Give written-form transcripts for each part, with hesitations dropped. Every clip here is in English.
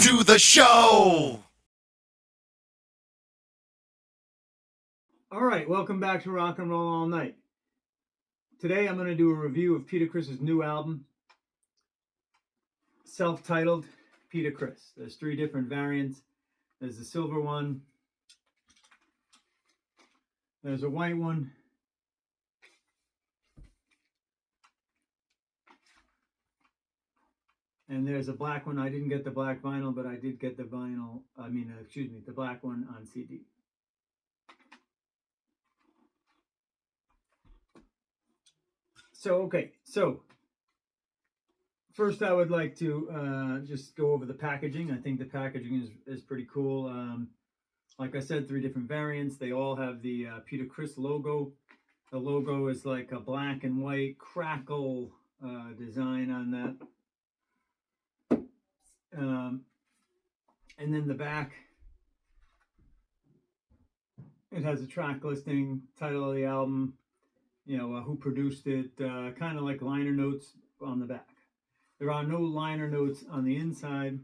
to the show! All right, welcome back to Rock and Roll All Night. Today I'm going to do a review of Peter Criss's new album, self-titled Peter Criss. There's 3 different variants. There's the silver one, there's a white one, and there's a black one. I didn't get the black vinyl, but I did get the the black one on CD. So first I would like to just go over the packaging. I think the packaging is pretty cool. Like I said, 3 different variants. They all have the Peter Criss logo. The logo is like a black and white crackle design on that. And then the back, it has a track listing, title of the album, who produced it, kind of like liner notes on the back. There are no liner notes on the inside.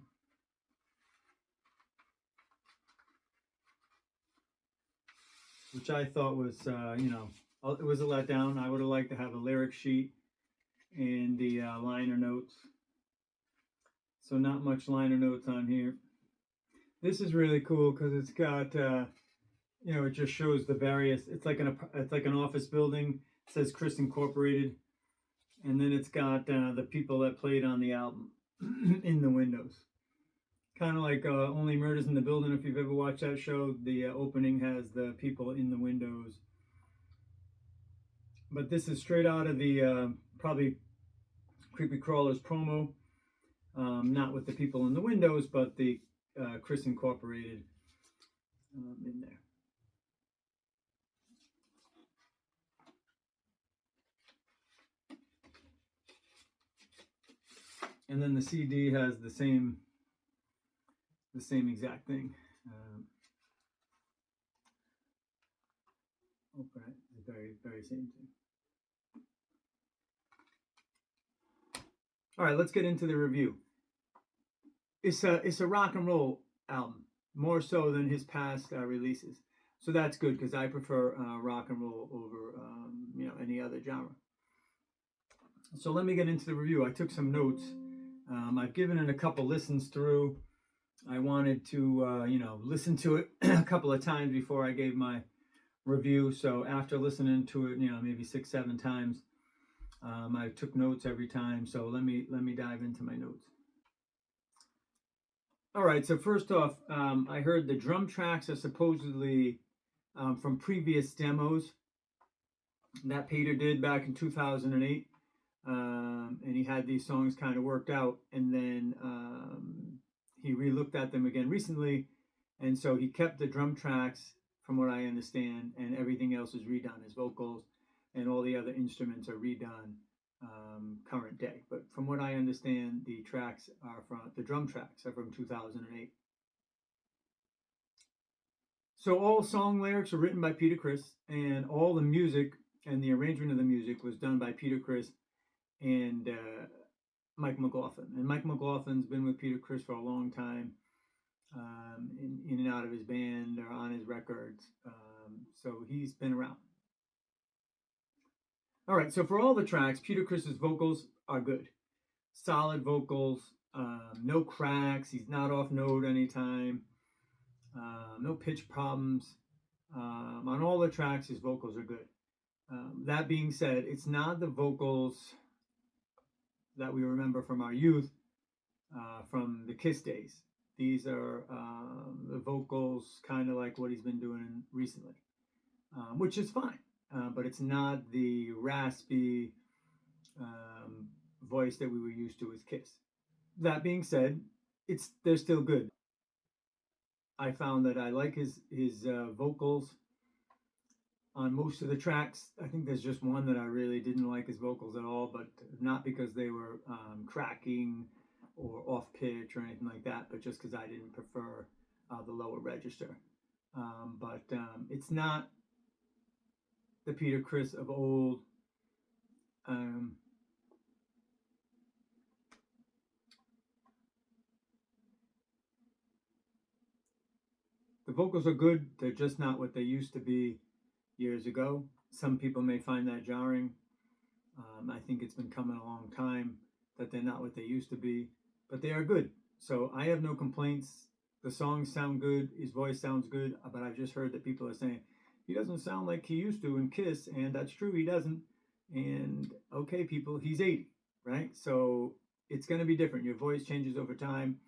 Which I thought was, it was a letdown. I would have liked to have a lyric sheet and the liner notes. So not much liner notes on here. This is really cool because it's got, it just shows the various. It's like an office building. It says Criss Incorporated, and then it's got the people that played on the album in the windows. Kind of like Only Murders in the Building. If you've ever watched that show, the opening has the people in the windows. But this is straight out of the probably Creepy Crawlers promo. Not with the people in the windows, but the Criss Incorporated in there. And then the CD has the same exact thing. Okay, the very same thing. All right, let's get into the review. It's a rock and roll album, more so than his past releases. So that's good because I prefer rock and roll over any other genre. So let me get into the review. I took some notes. I've given it a couple listens through. I wanted to listen to it a couple of times before I gave my review. So after listening to it, maybe 6-7 times, I took notes every time. So let me dive into my notes. All right. So first off, I heard the drum tracks are supposedly from previous demos that Peter did back in 2008. And he had these songs kind of worked out, and then he re-looked at them again recently, and so he kept the drum tracks, from what I understand, and everything else is redone. His vocals and all the other instruments are redone current day. But from what I understand, the drum tracks are from 2008. So all song lyrics are written by Peter Criss, and all the music and the arrangement of the music was done by Peter Criss and Mike McLaughlin. And Mike McLaughlin's been with Peter Criss for a long time, in and out of his band or on his records. So he's been around. All right, so for all the tracks, Peter Criss's vocals are good. Solid vocals, no cracks. He's not off note anytime. No pitch problems. On all the tracks, his vocals are good. That being said, it's not the vocals that we remember from our youth, from the Kiss days. These are the vocals kind of like what he's been doing recently, which is fine, but it's not the raspy voice that we were used to with Kiss. That being said, they're still good. I found that I like his vocals on most of the tracks. I think there's just one that I really didn't like his vocals at all, but not because they were cracking or off pitch or anything like that, but just because I didn't prefer the lower register. But it's not the Peter Criss of old. vocals are good. They're just not what they used to be years ago. Some people may find that jarring. I think it's been coming a long time that they're not what they used to be, but they are good. So I have no complaints. The songs sound good. His voice sounds good, but I've just heard that people are saying he doesn't sound like he used to in Kiss, and that's true. He doesn't. And okay, people, he's 80, right? So it's going to be different. Your voice changes over time,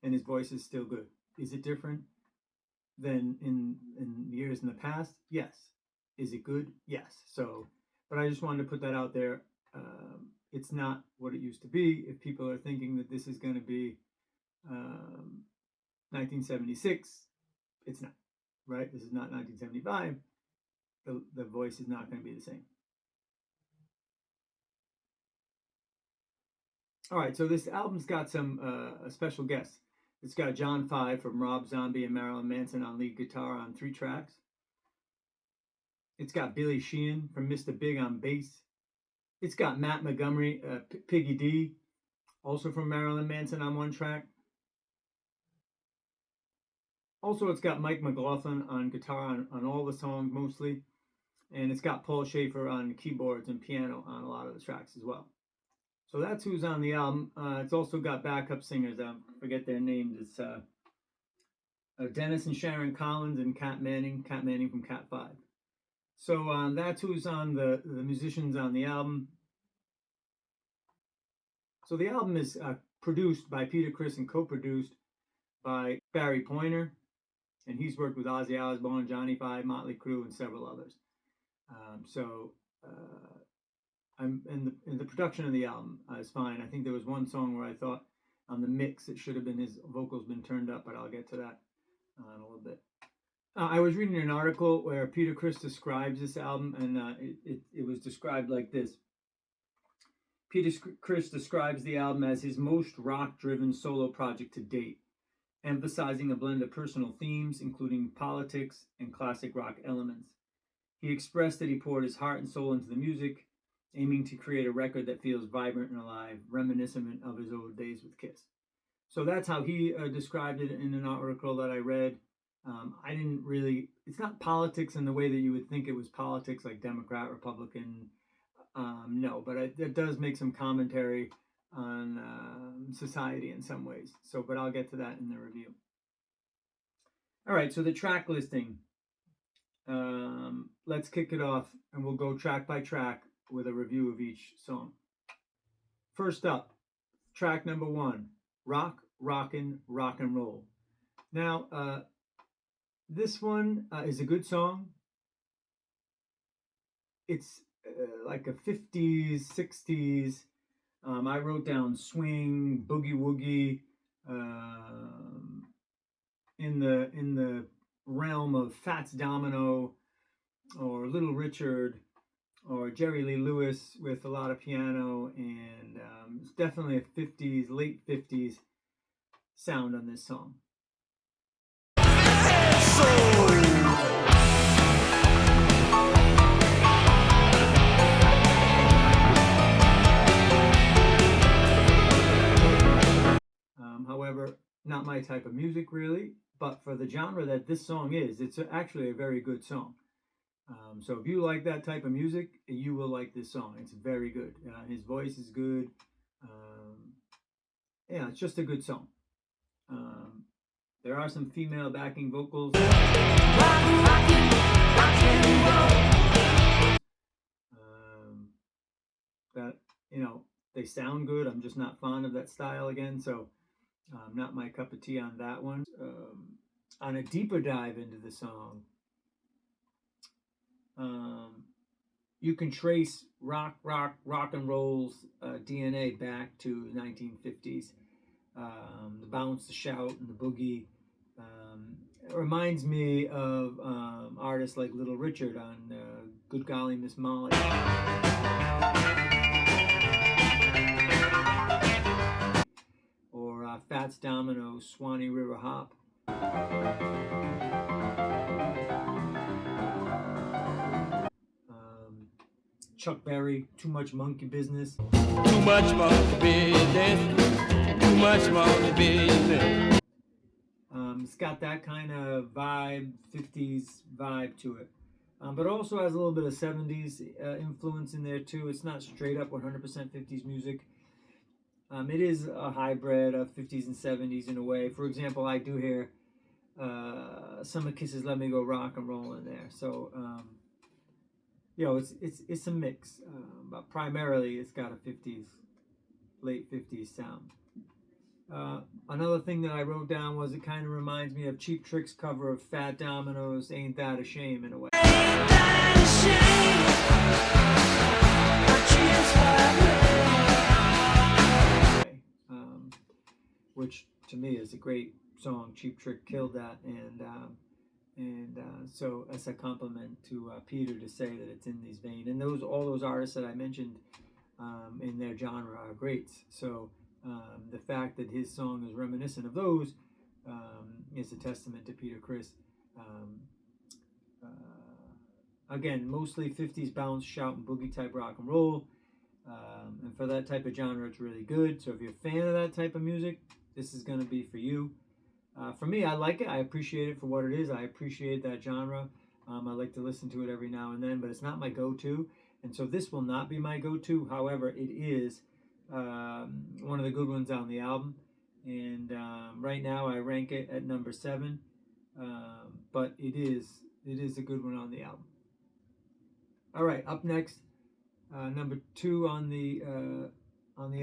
and his voice is still good. Is it different than in years in the past? Yes. Is it good? Yes. So, but I just wanted to put that out there. It's not what it used to be. If people are thinking that this is going to be 1976, it's not, right? This is not 1975. The voice is not going to be the same. All right, so this album's got some special guests. It's got John Five from Rob Zombie and Marilyn Manson on lead guitar on 3 tracks. It's got Billy Sheehan from Mr. Big on bass. It's got Matt Montgomery, Piggy D, also from Marilyn Manson on 1 track. Also, it's got Mike McLaughlin on guitar on all the songs mostly. And it's got Paul Schaefer on keyboards and piano on a lot of the tracks as well. So that's who's on the album. It's also got backup singers. I forget their names. It's Dennis and Sharon Collins and Cat Manning from Cat 5. So that's who's on the musicians on the album. So the album is produced by Peter Criss and co-produced by Barry Pointer. And he's worked with Ozzy Osbourne, Johnny Five, Motley Crue, and several others. And the production of the album is fine. I think there was one song where I thought on the mix it should have been his vocals been turned up, but I'll get to that in a little bit. I was reading an article where Peter Criss describes this album, and it was described like this. Peter Criss describes the album as his most rock-driven solo project to date, emphasizing a blend of personal themes, including politics and classic rock elements. He expressed that he poured his heart and soul into the music, aiming to create a record that feels vibrant and alive, reminiscent of his old days with Kiss. So that's how he described it in an article that I read. I didn't really, it's not politics in the way that you would think it was politics, like Democrat, Republican. No, but it does make some commentary on society in some ways. So, but I'll get to that in the review. All right, so the track listing. Let's kick it off, and we'll go track by track with a review of each song. First up, track number 1, Rock, Rockin', Rock and Roll. Now, this one is a good song. It's like a 50s, 60s. I wrote down swing, boogie woogie, in the realm of Fats Domino or Little Richard or Jerry Lee Lewis with a lot of piano, and it's definitely a 50s, late 50s sound on this song. However, not my type of music really, but for the genre that this song is, it's actually a very good song. So if you like that type of music, you will like this song. It's very good. His voice is good. Yeah, it's just a good song. There are some female backing vocals. That, they sound good. I'm just not fond of that style again. So not my cup of tea on that one. On a deeper dive into the song, you can trace rock and roll's DNA back to 1950s. The bounce, the shout, and the boogie. It reminds me of artists like Little Richard on Good Golly Miss Molly. Or Fats Domino's Swanee River Hop. Chuck Berry, Too Much Monkey Business. Too much monkey business. Too much monkey business. It's got that kind of vibe, 50s vibe to it. But also has a little bit of 70s influence in there too. It's not straight up 100% 50s music. It is a hybrid of 50s and 70s in a way. For example, I do hear Summer Kisses Let Me Go Rock and Roll in there. So, it's a mix. But primarily it's got a 50s, late 50s sound. Another thing that I wrote down was it kind of reminds me of Cheap Trick's cover of Fat Domino's Ain't That a Shame in a way. Ain't that a shame? Which to me is a great song. Cheap Trick killed that, and so as a compliment to Peter to say that it's in these vein, and all those artists that I mentioned in their genre are greats. So the fact that his song is reminiscent of those is a testament to Peter Criss. Again, mostly 50s bounce, shout, and boogie type rock and roll. And for that type of genre, it's really good. So if you're a fan of that type of music, this is going to be for you. For me, I like it. I appreciate it for what it is. I appreciate that genre. I like to listen to it every now and then, but it's not my go-to. And so this will not be my go-to. However, it is one of the good ones on the album. And right now, I rank it at number 7. But it is a good one on the album. All right, up next, number 2 on the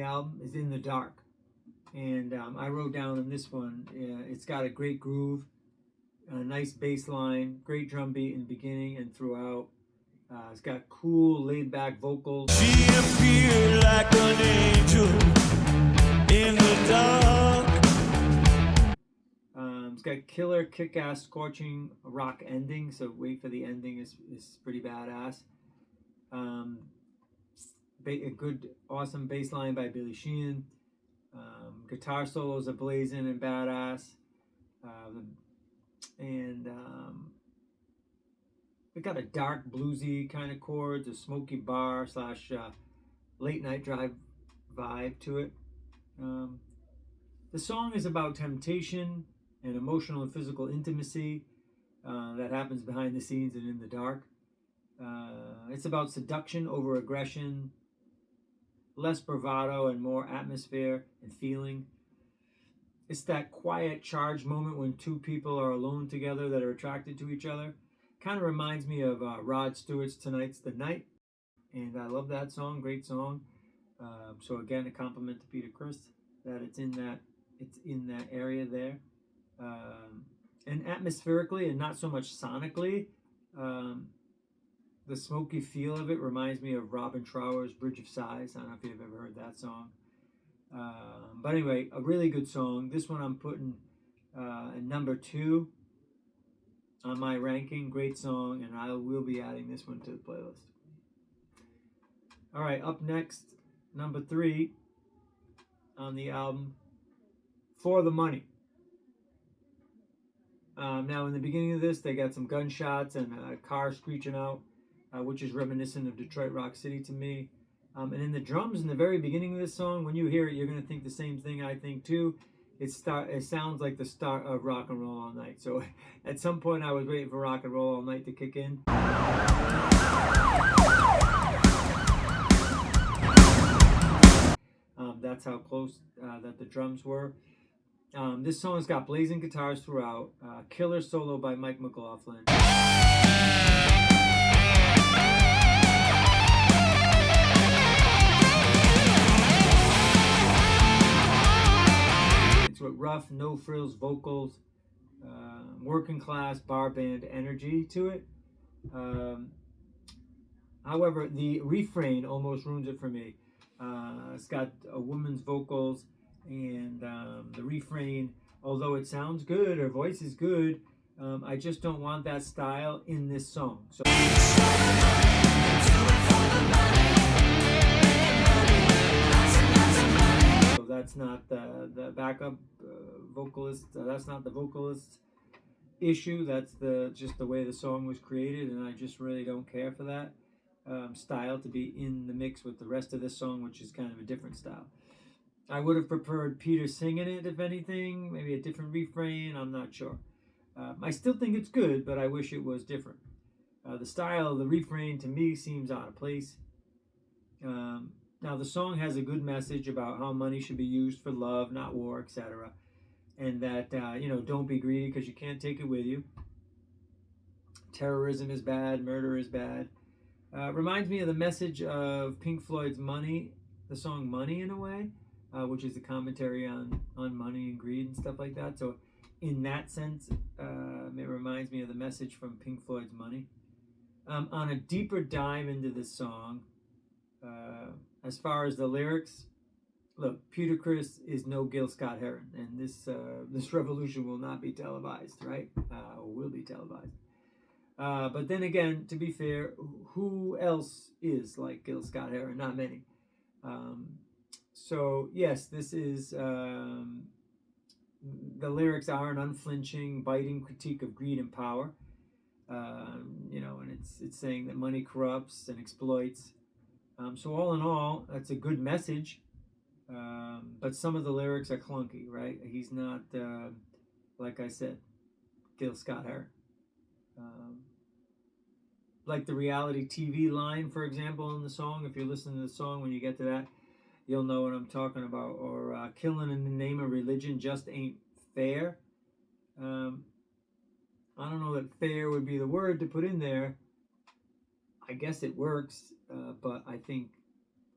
album is In the Dark. And I wrote down in this one, it's got a great groove, a nice bass line, great drum beat in the beginning and throughout. It's got cool, laid-back vocals. She appeared like an angel in the dark. It's got killer, kick-ass, scorching rock ending, so wait for the ending is pretty badass. A good, awesome bass line by Billy Sheehan. Guitar solos are blazing and badass. It got a dark bluesy kind of chords, a smoky bar / late night drive vibe to it. The song is about temptation and emotional and physical intimacy that happens behind the scenes and in the dark. It's about seduction over aggression, less bravado and more atmosphere and feeling. It's that quiet, charged moment when two people are alone together that are attracted to each other. Kind of reminds me of Rod Stewart's Tonight's the Night, and I love that song. Great song. So again, a compliment to Peter Criss that it's in that area there, and atmospherically and not so much sonically. The smoky feel of it reminds me of Robin Trower's Bridge of Sighs. I don't know if you've ever heard that song. But anyway, a really good song. This one I'm putting at number 2 on my ranking. Great song, and I will be adding this one to the playlist. All right, up next, number 3 on the album, For the Money. Now, in the beginning of this, they got some gunshots and a car screeching out, which is reminiscent of Detroit Rock City to me. And in the drums in the very beginning of this song, when you hear it, you're going to think the same thing I think too. It sounds like the start of Rock and Roll All Night. So at some point I was waiting for Rock and Roll All Night to kick in. That's how close that the drums were. This song's got blazing guitars throughout. Killer solo by Mike McLaughlin. It's with rough, no-frills vocals, working class bar band energy to it. However, the refrain almost ruins it for me. It's got a woman's vocals, and the refrain, although it sounds good, her voice is good, I just don't want that style in this song. So that's not the backup vocalist. That's not the vocalist issue. That's just the way the song was created, and I just really don't care for that style to be in the mix with the rest of this song, which is kind of a different style. I would have preferred Peter singing it, if anything, maybe a different refrain. I'm not sure. I still think it's good, but I wish it was different. The style of the refrain to me seems out of place. Um, Now, the song has a good message about how money should be used for love, not war, etc. And that, don't be greedy because you can't take it with you. Terrorism is bad, murder is bad. Reminds me of the message of Pink Floyd's Money, the song Money in a way, which is a commentary on money and greed and stuff like that. So, in that sense, it reminds me of the message from Pink Floyd's Money. On a deeper dive into this song, as far as the lyrics, look, Peter Criss is no Gil Scott Heron, and this revolution will not be televised, right? Or will be televised. But then again, to be fair, who else is like Gil Scott Heron? Not many. So yes, this is the lyrics are an unflinching, biting critique of greed and power. And it's saying that money corrupts and exploits. So all in all, that's a good message. But some of the lyrics are clunky, right? He's not, like I said, Gil Scott Heron. Like the reality TV line, for example, in the song. If you're listening to the song, when you get to that, you'll know what I'm talking about. Or killing in the name of religion just ain't fair. I don't know that fair would be the word to put in there. I guess it works, but I think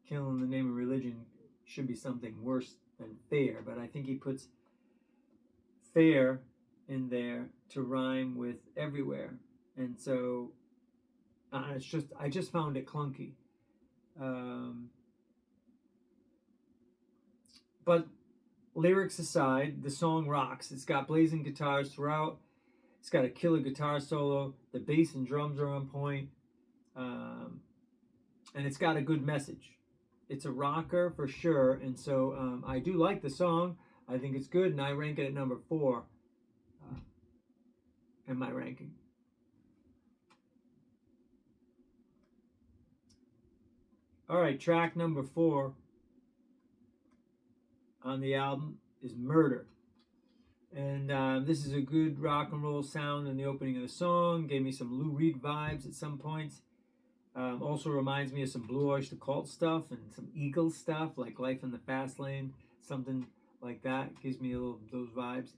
killing in the name of religion should be something worse than fair. But I think he puts fair in there to rhyme with everywhere, and so I just found it clunky. But lyrics aside, the song rocks. It's got blazing guitars throughout. It's got a killer guitar solo. The bass and drums are on point. And it's got a good message. It's a rocker for sure. And so I do like the song. I think it's good, and I rank it at number 4 in my ranking. All right, track number 4 on the album is Murder. And this is a good rock and roll sound in the opening of the song. Gave me some Lou Reed vibes at some points. Also reminds me of some Blue Oyster Cult stuff and some Eagles stuff, like Life in the Fast Lane, something like that. Gives me a little those vibes.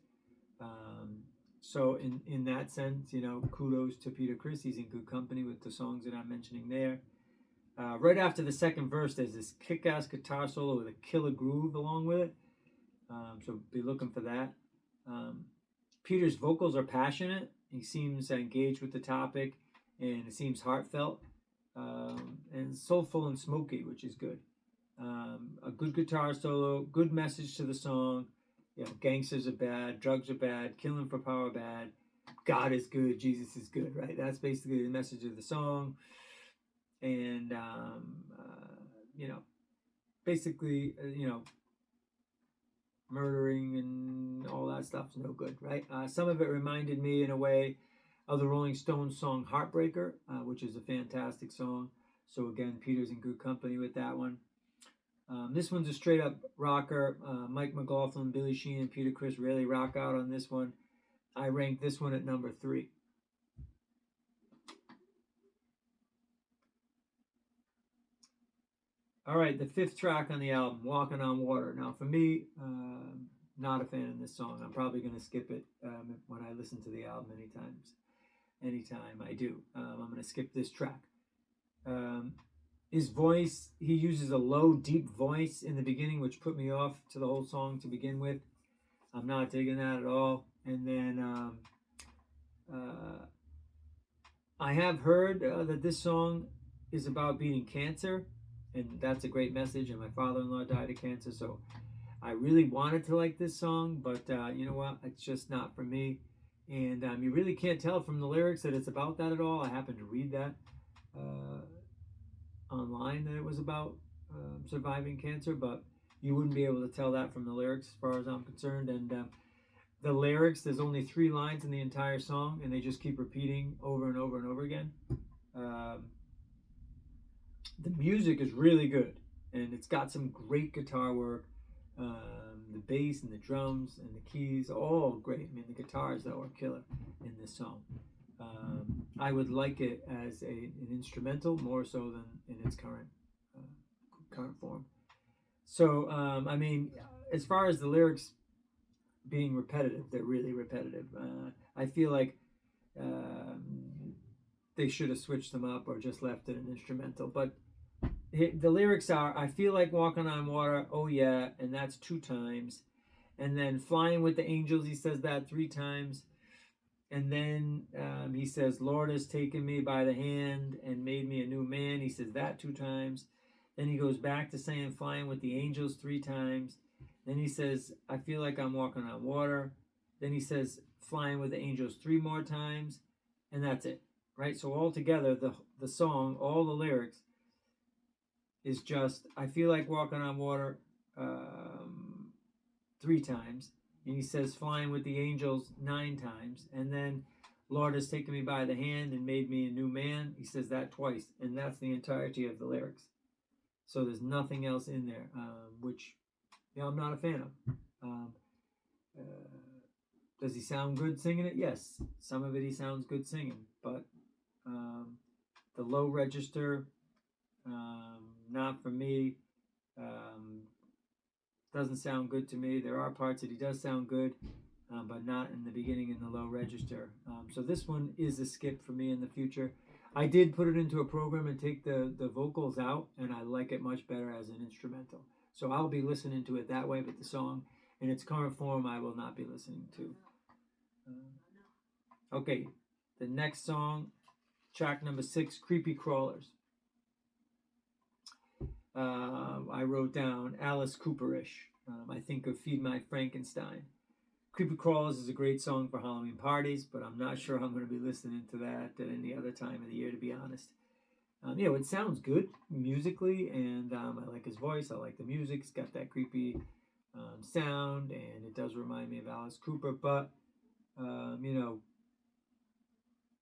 So in that sense, kudos to Peter Criss. He's in good company with the songs that I'm mentioning there. Right after the second verse, there's this kick-ass guitar solo with a killer groove along with it. So be looking for that. Peter's vocals are passionate. He seems engaged with the topic, and it seems heartfelt, and soulful and smoky, which is good. A good guitar solo, good message to the song. Gangsters are bad, drugs are bad, killing for power bad. God is good, Jesus is good, right? That's basically the message of the song. And basically, murdering and all that stuff's no good, right? Some of it reminded me in a way of the Rolling Stones song Heartbreaker, which is a fantastic song. So again, Peter's in good company with that one. This one's a straight up rocker. Mike McLaughlin, Billy Sheehan, and Peter Criss really rock out on this one. I rank this one at number 3. All right, the 5th track on the album, Walking on Water. Now, for me, not a fan of this song. I'm probably going to skip it when I listen to the album anytime I do. I'm going to skip this track. His voice, he uses a low, deep voice in the beginning, which put me off to the whole song to begin with. I'm not digging that at all. And then I have heard that this song is about beating cancer, and that's a great message. And my father-in-law died of cancer, so I really wanted to like this song, but you know what? It's just not for me. And you really can't tell from the lyrics that it's about that at all. I happened to read that online, that it was about surviving cancer, but you wouldn't be able to tell that from the lyrics as far as I'm concerned. And the lyrics, there's only 3 lines in the entire song, and they just keep repeating over and over and over again. The music is really good, and it's got some great guitar work. The bass and the drums and the keys, all great. I mean, the guitars though are killer in this song. I would like it as an instrumental more so than in its current form. So I mean, as far as the lyrics being repetitive, they're really repetitive. I feel like they should have switched them up or just left it an instrumental. But the lyrics are, I feel like walking on water, oh yeah, and that's 2 times. And then flying with the angels, he says that 3 times. And then he says, Lord has taken me by the hand and made me a new man. He says that 2 times. Then he goes back to saying flying with the angels 3 times. Then he says, I feel like I'm walking on water. Then he says flying with the angels 3 more times. And that's it. Right? So altogether, the song, all the lyrics, is just, I feel like walking on water 3 times. And he says flying with the angels 9 times. And then Lord has taken me by the hand and made me a new man. He says that twice. And that's the entirety of the lyrics. So there's nothing else in there, which I'm not a fan of. Does he sound good singing it? Yes. Some of it he sounds good singing. But the low register, not for me. Doesn't sound good to me. There are parts that he does sound good, but not in the beginning in the low register. So this one is a skip for me in the future. I did put it into a program and take the vocals out, and I like it much better as an instrumental. So I'll be listening to it that way, but the song in its current form I will not be listening to. Okay, the next song, track number 6, Creepy Crawlers. I wrote down Alice Cooperish. I think of Feed My Frankenstein. Creepy Crawlers is a great song for Halloween parties, but I'm not sure I'm going to be listening to that at any other time of the year, to be honest. It sounds good musically, and I like his voice. I like the music. It's got that creepy sound, and it does remind me of Alice Cooper, but,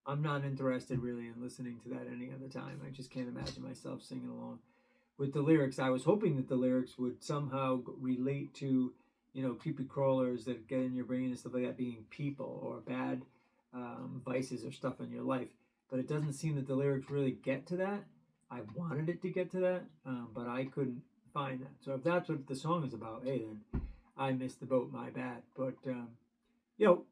I'm not interested really in listening to that any other time. I just can't imagine myself singing along with the lyrics. I was hoping that the lyrics would somehow relate to, creepy crawlers that get in your brain and stuff like that being people or bad vices or stuff in your life. But it doesn't seem that the lyrics really get to that. I wanted it to get to that, but I couldn't find that. So if that's what the song is about, hey, then I missed the boat, my bad. But,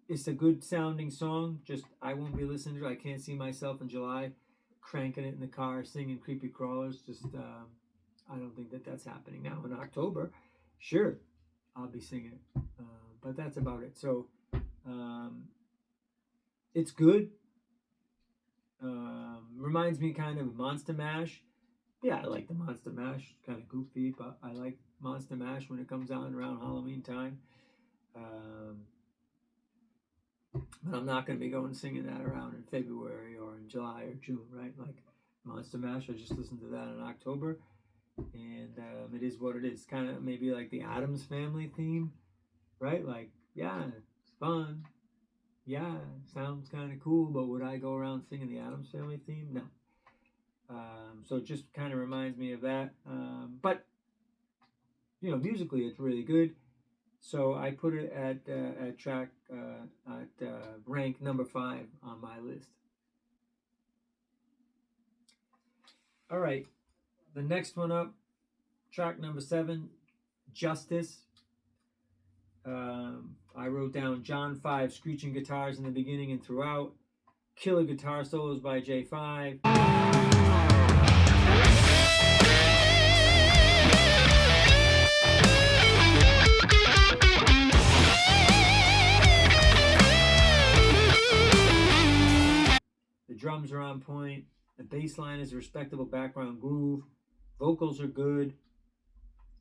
it's a good sounding song. Just, I won't be listening to it. I can't see myself in July cranking it in the car, singing Creepy Crawlers. Just, I don't think that that's happening. Now in October, sure, I'll be singing it, but that's about it. So it's good. Reminds me kind of Monster Mash. Yeah, I like the Monster Mash. Kind of goofy, but I like Monster Mash when it comes on around Halloween time. But I'm not going to be going singing that around in February or in July or June, right? Like Monster Mash, I just listened to that in October. And it is what it is. Kind of maybe like the Addams Family theme, right? Like, yeah, it's fun. Yeah, sounds kind of cool, but would I go around singing the Addams Family theme? No. So it just kind of reminds me of that. But, musically it's really good. So I put it at track, at rank number 5 on my list. All right. The next one up, track number 7, Justice. I wrote down John 5, screeching guitars in the beginning and throughout. Killer guitar solos by J5. The drums are on point. The bass line is a respectable background groove. Vocals are good.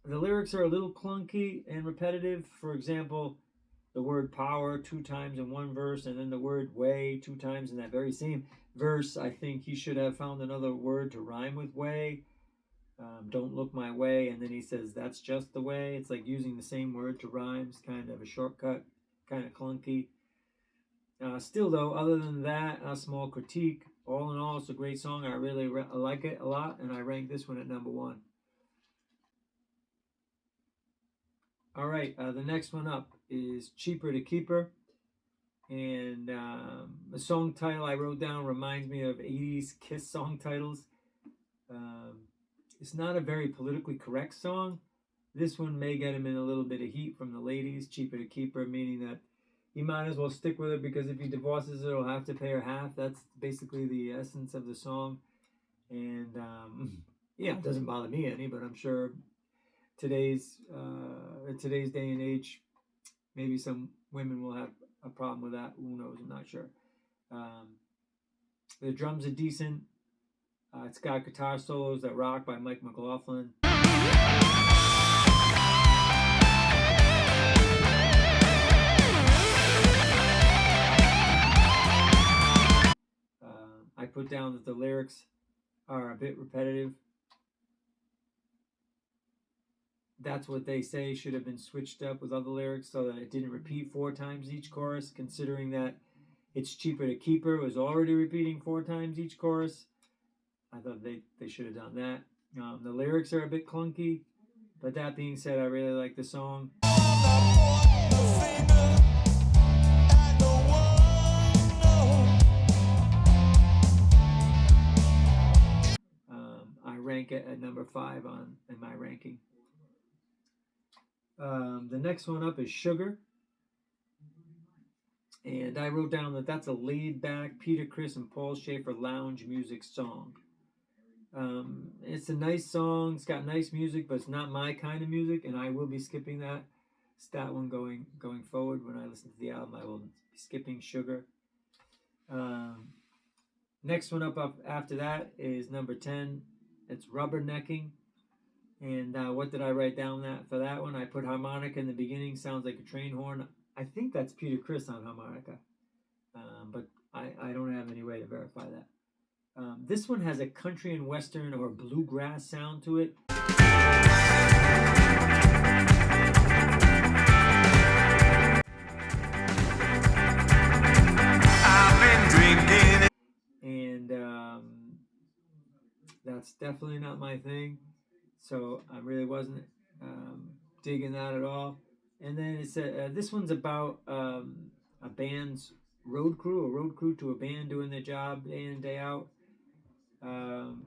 The lyrics are a little clunky and repetitive. For example, the word power 2 times in one verse, and then the word way 2 times in that very same verse. I think he should have found another word to rhyme with way. Don't look my way, and then he says that's just the way. It's like using the same word to rhyme. It's kind of a shortcut, kind of clunky. Still though, other than that, a small critique. All in all, it's a great song. I really like it a lot, and I rank this one at number 1. All right, the next one up is Cheaper to Keep Her. And the song title I wrote down reminds me of 80s Kiss song titles. Um, it's not a very politically correct song. This one may get him in a little bit of heat from the ladies. Cheaper to keep her, meaning that he might as well stick with her because if he divorces her, he'll have to pay her half. That's basically the essence of the song. And yeah, it doesn't bother me any, but I'm sure today's day and age, maybe some women will have a problem with that. Who knows? I'm not sure. Um, the drums are decent. It's got guitar solos that rock by Mike McLaughlin. I put down that the lyrics are a bit repetitive. That's what they say should have been switched up with other lyrics so that it didn't repeat 4 times each chorus, considering that It's Cheaper to Keep Her was already repeating 4 times each chorus. I thought they should have done that. The lyrics are a bit clunky, but that being said, I really like the song. I rank it at number 5 in my ranking. The next one up is Sugar. And I wrote down that that's a laid-back Peter Criss and Paul Schaefer lounge music song. It's a nice song. It's got nice music, but it's not my kind of music, and I will be skipping that. It's that one going forward. When I listen to the album, I will be skipping Sugar. Next one up after that is number 10. It's Rubbernecking. And what did I write down for that one? I put harmonica in the beginning. Sounds like a train horn. I think that's Peter Criss on harmonica, but I don't have any way to verify that. This one has a country and western or bluegrass sound to it. I've been drinking. And that's definitely not my thing. So I really wasn't digging that at all. And then it said this one's about a band's road crew to a band doing their job day in and day out. You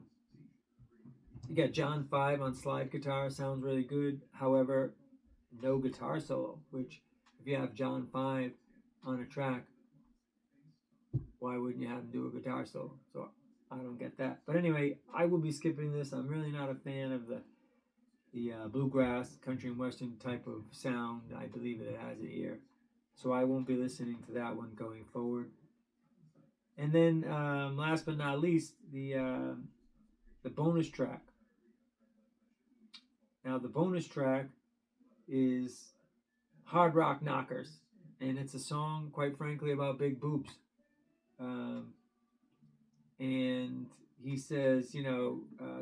got John 5 on slide guitar, sounds really good. However, no guitar solo, which if you have John 5 on a track, why wouldn't you have him do a guitar solo? So I don't get that. But anyway, I will be skipping this. I'm really not a fan of the bluegrass, country and western type of sound. I believe it has it here. So I won't be listening to that one going forward. And then last but not least, the bonus track. Now the bonus track is Hard Rock Knockers. And it's a song, quite frankly, about big boobs. And he says,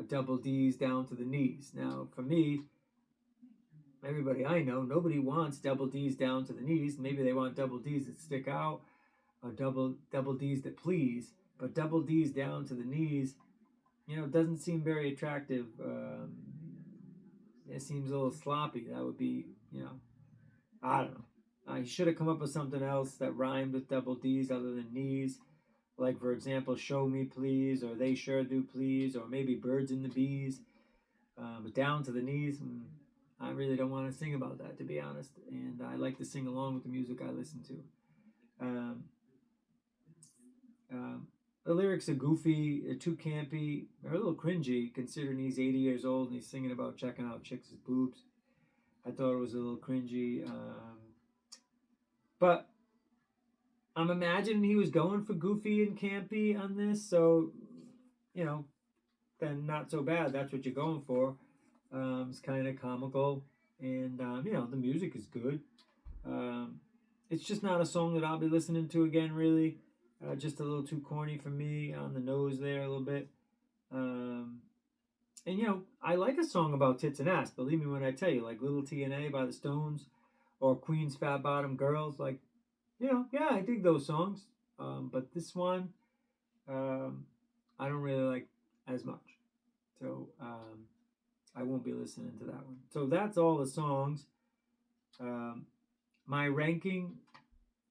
double D's down to the knees. Now, for me, everybody I know, nobody wants double D's down to the knees. Maybe they want double D's that stick out, or double D's that please. But double D's down to the knees, doesn't seem very attractive. It seems a little sloppy. That would be, I don't know. I should have come up with something else that rhymed with double D's other than knees. Like, for example, Show Me Please, or They Sure Do Please, or maybe Birds and the Bees. But down to the knees, I really don't want to sing about that, to be honest. And I like to sing along with the music I listen to. The lyrics are goofy, they're too campy, they're a little cringy, considering he's 80 years old and he's singing about checking out chicks' boobs. I thought it was a little cringy. But I'm imagining he was going for goofy and campy on this, so, then not so bad. That's what you're going for. It's kind of comical, and, the music is good. It's just not a song that I'll be listening to again, really. Just a little too corny for me, on the nose there a little bit. And, I like a song about tits and ass, believe me when I tell you, like Little TNA by the Stones, or Queen's Fat Bottom Girls, like, yeah, I dig those songs. But this one, I don't really like as much. So I won't be listening to that one. So that's all the songs. My ranking,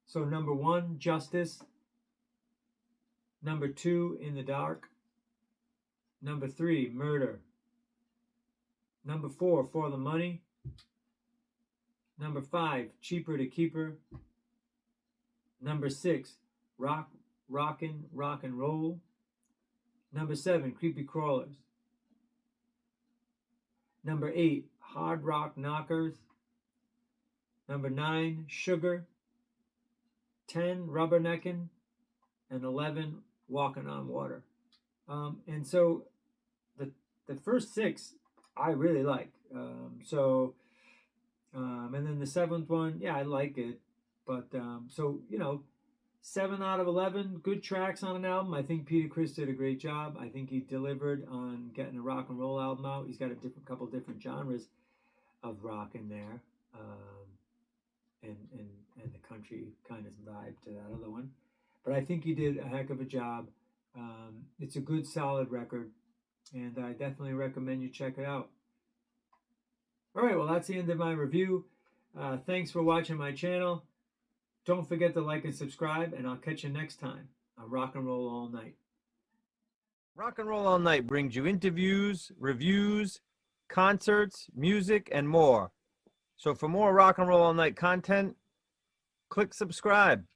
so number 1, Justice. Number 2, In the Dark. Number 3, Murder. Number 4, For the Money. Number 5, Cheaper to Keeper. Number 6, Rock and Roll. Number 7, Creepy Crawlers. Number 8, Hard Rock Knockers. Number 9, Sugar. 10, Rubberneckin'. And 11, Walking on Water. And so the first 6 I really like. And then the 7th one, yeah, I like it. But so, 7 out of 11 good tracks on an album. I think Peter Criss did a great job. I think he delivered on getting a rock and roll album out. He's got a couple different genres of rock in there, and the country kind of vibe to that other one. But I think he did a heck of a job. It's a good, solid record, and I definitely recommend you check it out. All right, well, that's the end of my review. Thanks for watching my channel. Don't forget to like and subscribe, and I'll catch you next time on Rock and Roll All Night. Rock and Roll All Night brings you interviews, reviews, concerts, music, and more. So for more Rock and Roll All Night content, click subscribe.